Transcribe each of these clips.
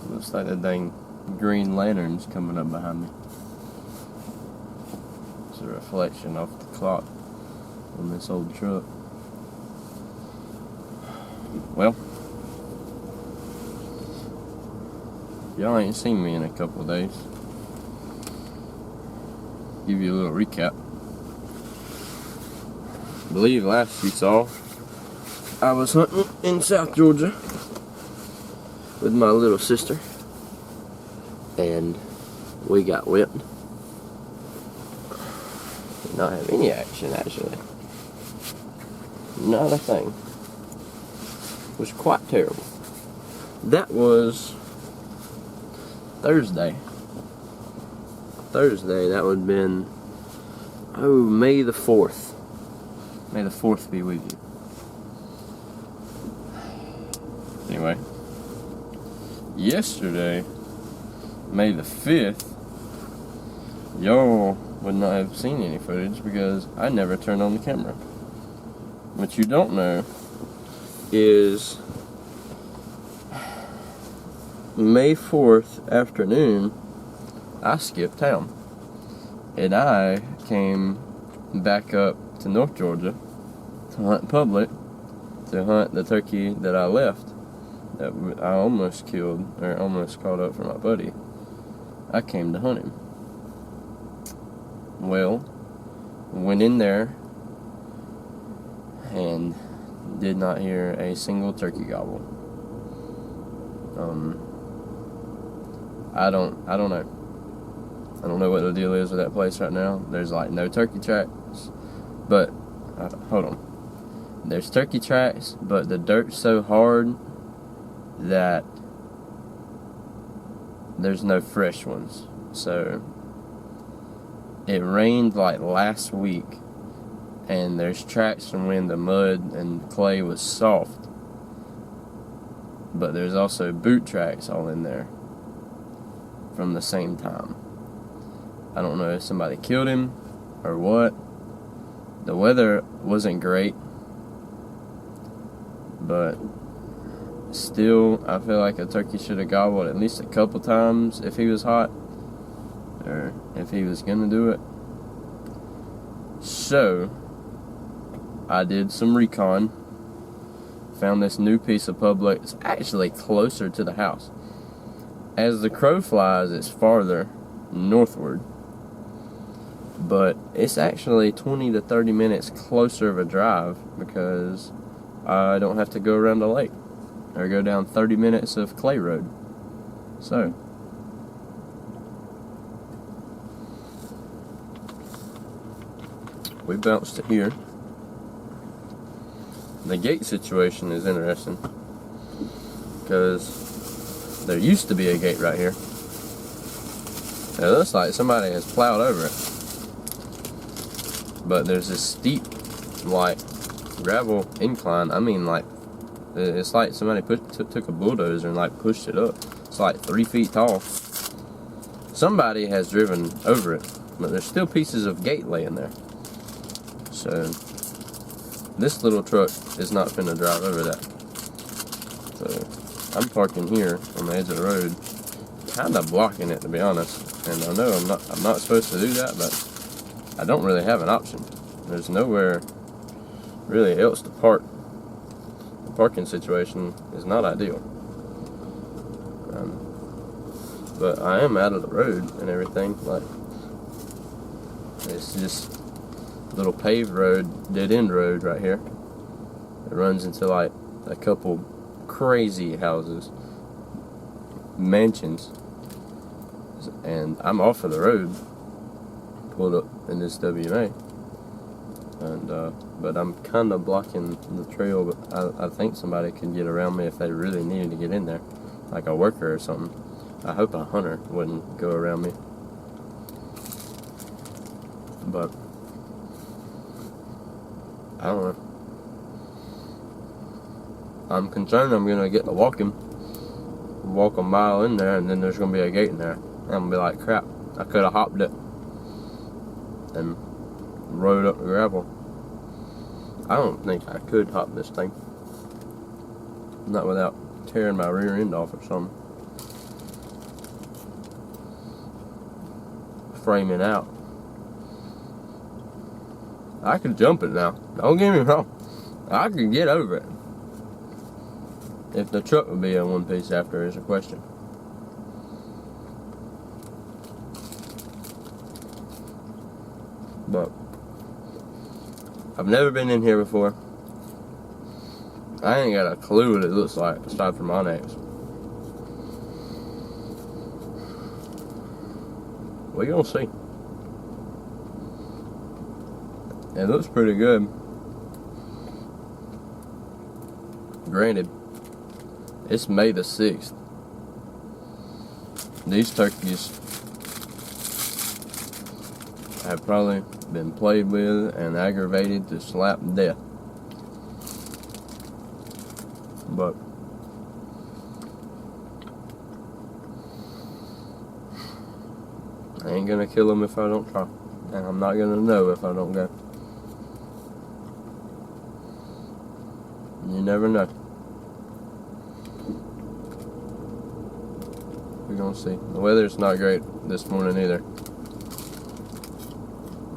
Looks like that dang green lantern's coming up behind me. It's a reflection off the clock on this old truck. Well, y'all ain't seen me in a couple of days. Give you a little recap. I believe last you saw, I was hunting in South Georgia with my little sister, and we got whipped. Did not have any action, actually. Not a thing. It was quite terrible. That was Thursday. That would have been, May the 4th. May the 4th be with you. Anyway, yesterday, May the 5th, y'all would not have seen any footage because I never turned on the camera. What you don't know is May 4th afternoon, I skipped town and I came back up to North Georgia to hunt public, to hunt the turkey that I left, that I almost killed, or almost caught up for my buddy. I came to hunt him. Well, went in there and did not hear a single turkey gobble. I don't know. I don't know what the deal is with that place right now. There's like no turkey tracks, but hold on. There's turkey tracks, but the dirt's so hard that there's no fresh ones. So it rained like last week, and there's tracks from when the mud and clay was soft, but there's also boot tracks all in there from the same time. I don't know if somebody killed him or what. The weather wasn't great, but still, I feel like a turkey should have gobbled at least a couple times if he was hot, or if he was gonna do it. So I did some recon, found this new piece of public. It's actually closer to the house. As the crow flies, it's farther northward, but it's actually 20 to 30 minutes closer of a drive because I don't have to go around the lake or go down 30 minutes of clay road. So we bounced to here. The gate situation is interesting because there used to be a gate right here. It looks like somebody has plowed over it, but there's this steep, like, gravel incline. I mean, like, it's like somebody took a bulldozer and like pushed it up. It's like 3 feet tall. Somebody has driven over it, but there's still pieces of gate laying there. So this little truck is not finna drive over that. So I'm parking here on the edge of the road, kind of blocking it, to be honest. And I know I'm not supposed to do that, but I don't really have an option. There's nowhere really else to park. The parking situation is not ideal. But I am out of the road and everything. Like, it's just a little paved road, dead end road right here. It runs into like a couple crazy houses, mansions, and I'm off of the road, pulled up in this WMA, and but I'm kind of blocking the trail. But I think somebody could get around me if they really needed to get in there, like a worker or something. I hope a hunter wouldn't go around me, but I don't know. I'm concerned I'm gonna get to walk a mile in there, and then there's gonna be a gate in there. I'm gonna be like, crap, I could have hopped it and rode up the gravel. I don't think I could hop this thing. Not without tearing my rear end off or something. Framing out. I could jump it now. Don't get me wrong. I could get over it. If the truck would be in one piece after is a question. But I've never been in here before. I ain't got a clue what it looks like aside from Onyx. We gonna see. It looks pretty good. Granted, it's May the 6th. These turkeys have probably been played with and aggravated to slap death. But I ain't gonna kill them if I don't try. And I'm not gonna know if I don't go. You never know. We're gonna see. The weather's not great this morning either.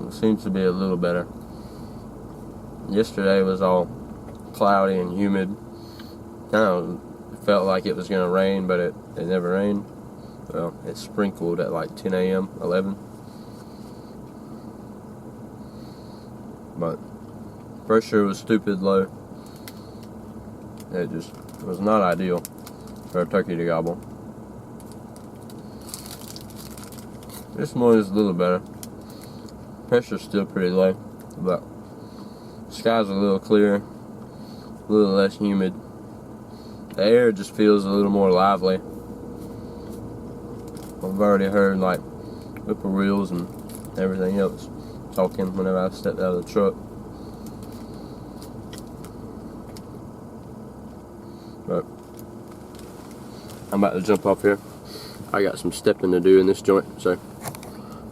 It seems to be a little better. Yesterday was all cloudy and humid. Kind of felt like it was gonna rain, but it never rained. Well, it sprinkled at like 10 a.m., 11. But pressure was stupid low. It just was not ideal for a turkey to gobble. This one is a little better. Pressure's still pretty low, but sky's a little clearer, a little less humid. The air just feels a little more lively. I've already heard like whippoorwills and everything else talking whenever I stepped out of the truck. But I'm about to jump off here. I got some stepping to do in this joint, so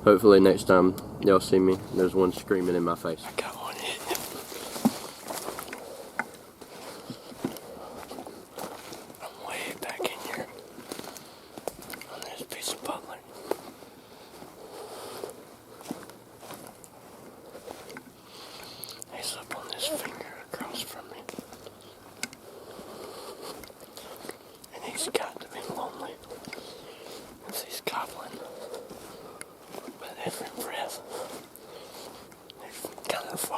hopefully next time y'all see me, there's one screaming in my face. I got one hitting it. I'm way back in here on this piece of public. He's up on this finger across from me. And he's got to be lonely. Because he's gobbling with every breath. They're kind of far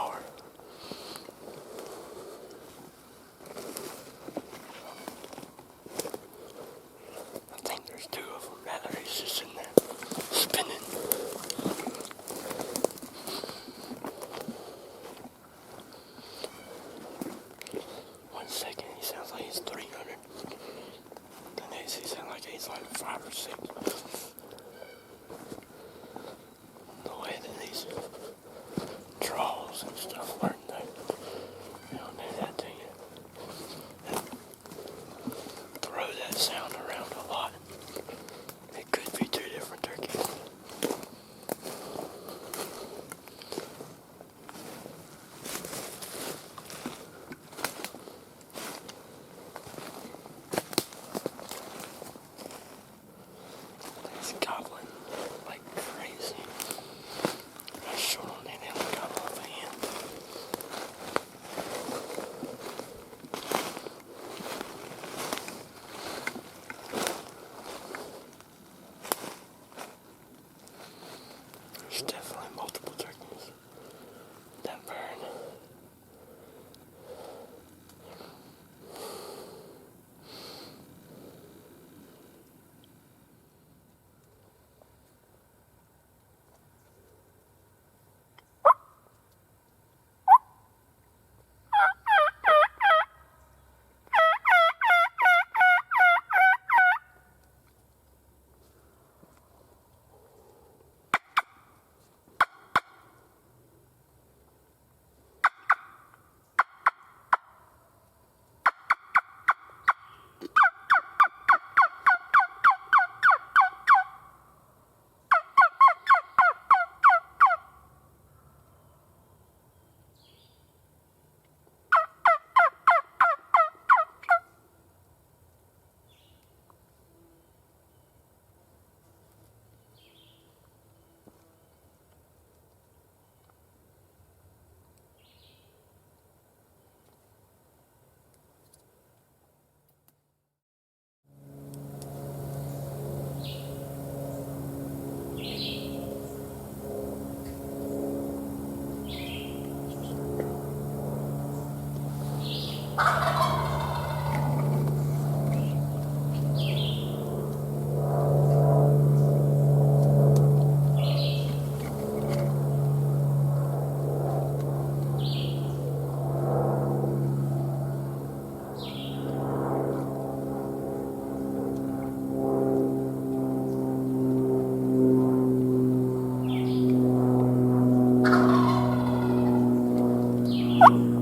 Thank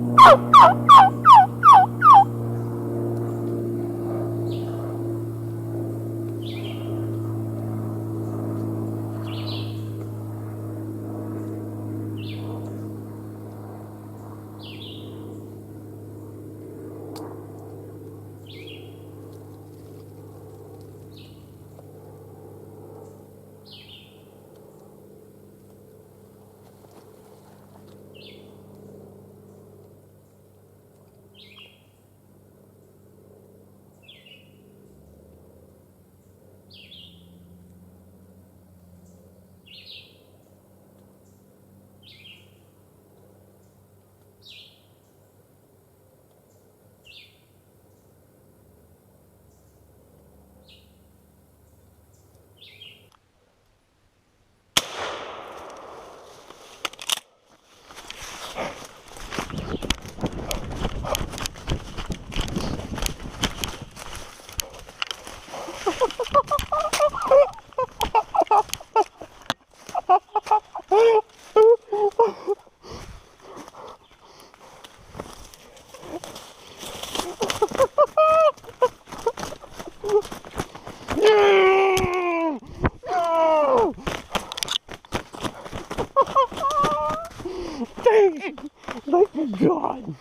God.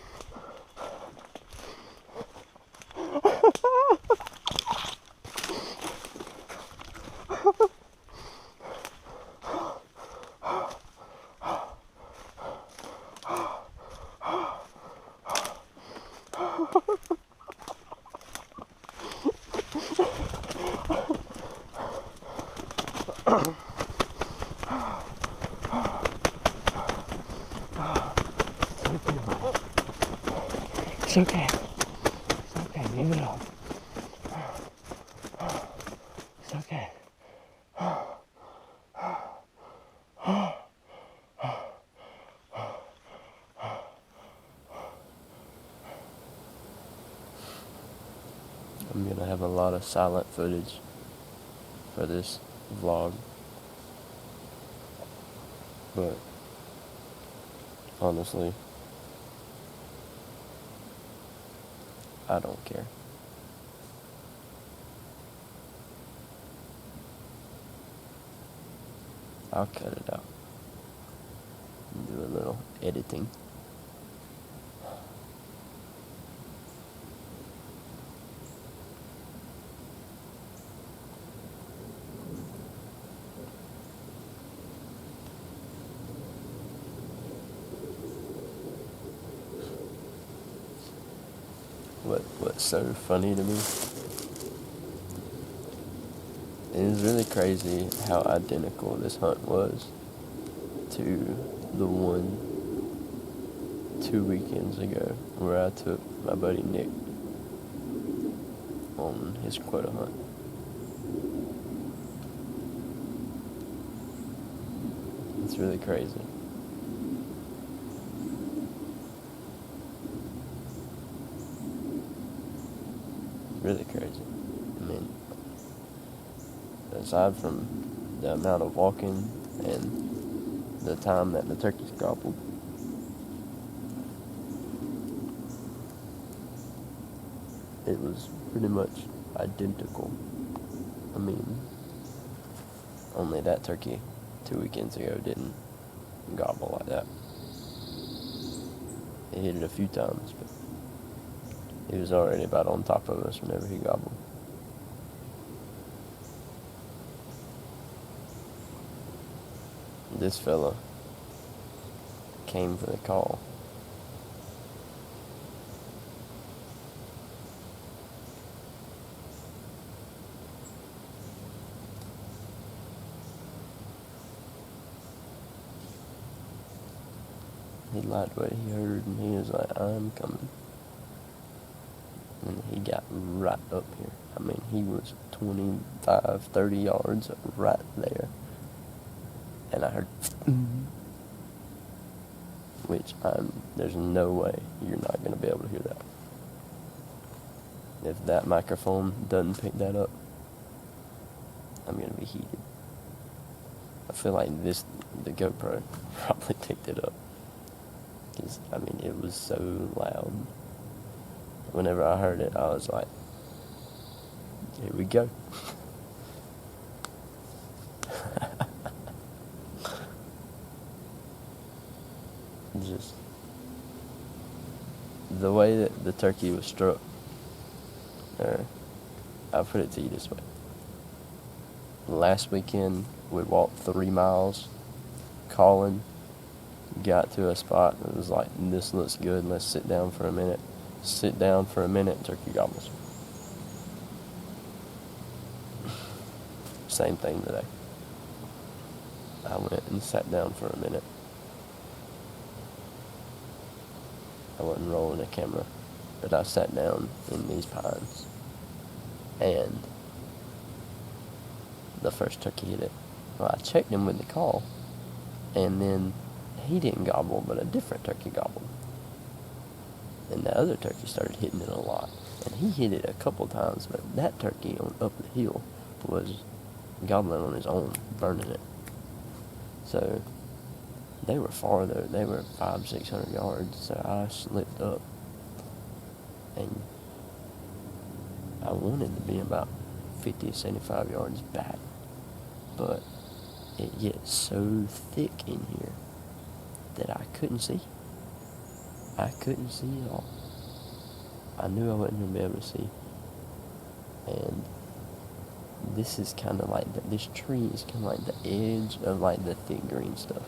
It's okay. It's okay. Leave it off. It's okay. I'm gonna have a lot of silent footage for this vlog, but honestly, I don't care. I'll cut it out and do a little editing. What's so funny to me, it is really crazy how identical this hunt was to the one 2 weekends ago where I took my buddy Nick on his quota hunt. It's really crazy. Really crazy. I mean, aside from the amount of walking and the time that the turkeys gobbled, it was pretty much identical. I mean, only that turkey 2 weekends ago didn't gobble like that. He hit it a few times, but he was already about on top of us whenever he gobbled. This fella came for the call. He liked what he heard, and he was like, I'm coming. And he got right up here. I mean, he was 25, 30 yards right there. And I heard, which there's no way you're not going to be able to hear that. If that microphone doesn't pick that up, I'm going to be heated. I feel like the GoPro probably picked it up. 'Cause, I mean, it was so loud. Whenever I heard it, I was like, here we go. Just the way that the turkey was struck, I'll put it to you this way. Last weekend, we walked 3 miles, calling, got to a spot that was like, this looks good, let's sit down for a minute. Sit down for a minute, turkey gobbles. Same thing today. I went and sat down for a minute. I wasn't rolling a camera, but I sat down in these pines, and the first turkey hit it. Well, I checked him with the call, and then he didn't gobble, but a different turkey gobbled. And the other turkey started hitting it a lot, and he hit it a couple times, but that turkey on up the hill was gobbling on his own, burning it. So they were farther. They were 500-600 yards. So I slipped up, and I wanted to be about 50-75 yards back, but it gets so thick in here that I couldn't see. I couldn't see at all. I knew I wasn't going to be able to see. And this is kind of like, this tree is kind of like the edge of like the thick green stuff.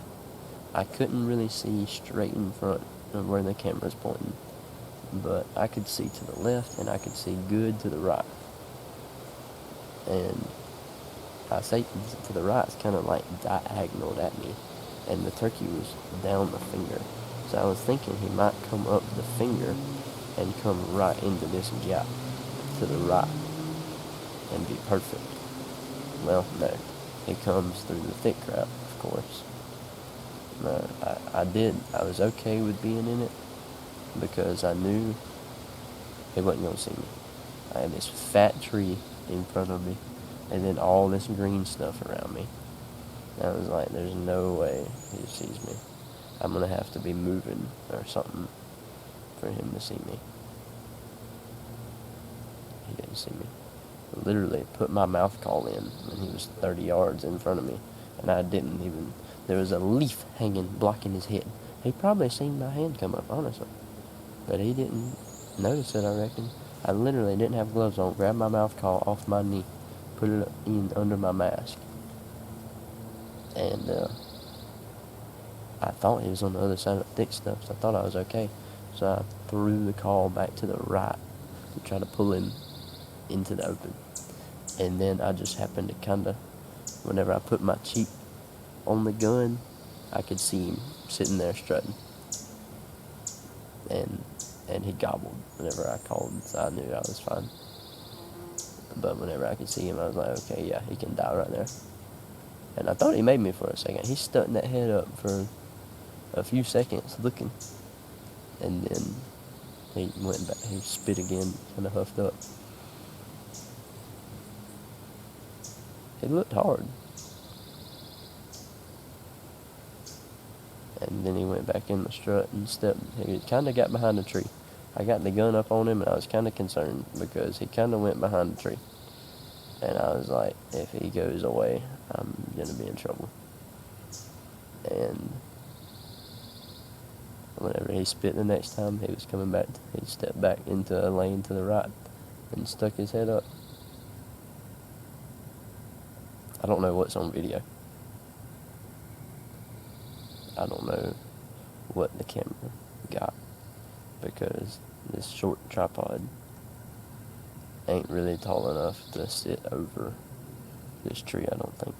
I couldn't really see straight in front of where the camera's pointing, but I could see to the left and I could see good to the right. And I say to the right, it's kind of like diagonal at me, and the turkey was down the finger. So I was thinking he might come up the finger and come right into this gap to the right and be perfect. Well, no. It comes through the thick crap, of course. No, I was okay with being in it because I knew he wasn't going to see me. I had this fat tree in front of me and then all this green stuff around me. And I was like, there's no way he sees me. I'm going to have to be moving or something for him to see me. He didn't see me. I literally put my mouth call in and he was 30 yards in front of me. And I didn't even, there was a leaf hanging, blocking his head. He probably seen my hand come up, honestly. But he didn't notice it, I reckon. I literally didn't have gloves on, grabbed my mouth call off my knee, put it in under my mask. And, I thought he was on the other side of the thick stuff, so I thought I was okay. So I threw the call back to the right to try to pull him into the open. And then I just happened to kind of, whenever I put my cheek on the gun, I could see him sitting there strutting. And he gobbled whenever I called, so I knew I was fine. But whenever I could see him, I was like, okay, yeah, he can die right there. And I thought he made me for a second. He stuck that head up for a few seconds looking, and then he went back, he spit again, kind of huffed up. It looked hard. And then he went back in the strut and stepped, he kind of got behind a tree. I got the gun up on him and I was kind of concerned because he kind of went behind the tree. And I was like, if he goes away, I'm going to be in trouble. And whenever he spit the next time, he was coming back, he stepped back into a lane to the right and stuck his head up. I don't know what's on video. I don't know what the camera got because this short tripod ain't really tall enough to sit over this tree, I don't think.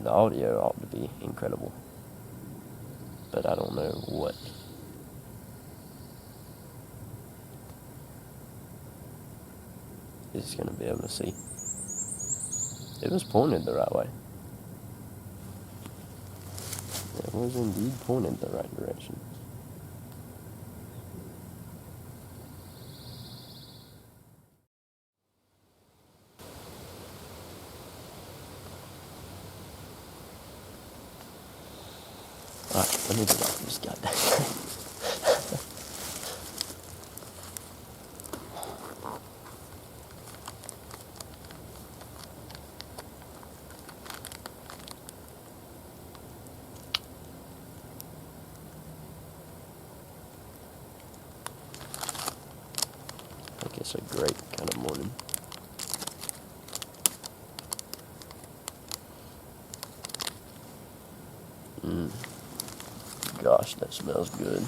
The audio ought to be incredible, but I don't know what. Is going to be able to see. It was pointed the right way. It was indeed pointed the right direction. Alright, let me get off this goddamn thing. I think it's a great kind of morning. Gosh, that smells good.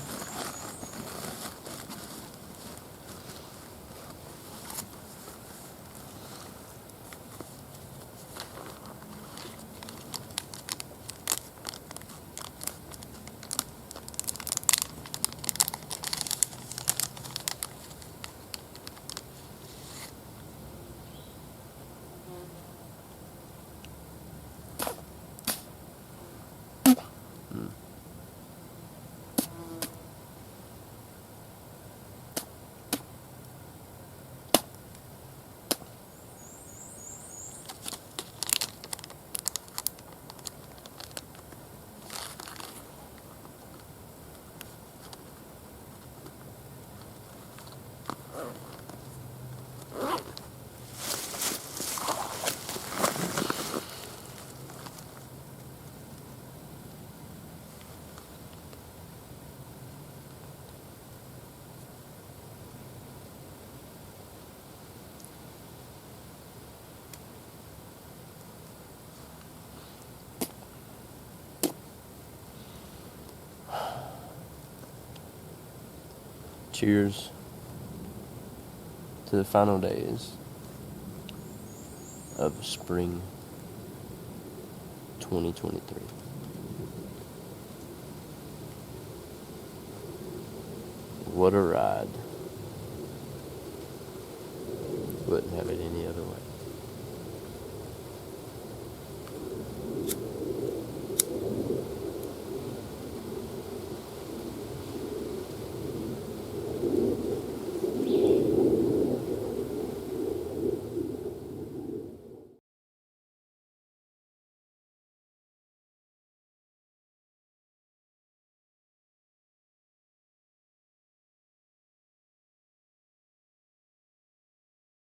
Cheers to the final days of spring 2023. What a ride. Wouldn't have it any other way.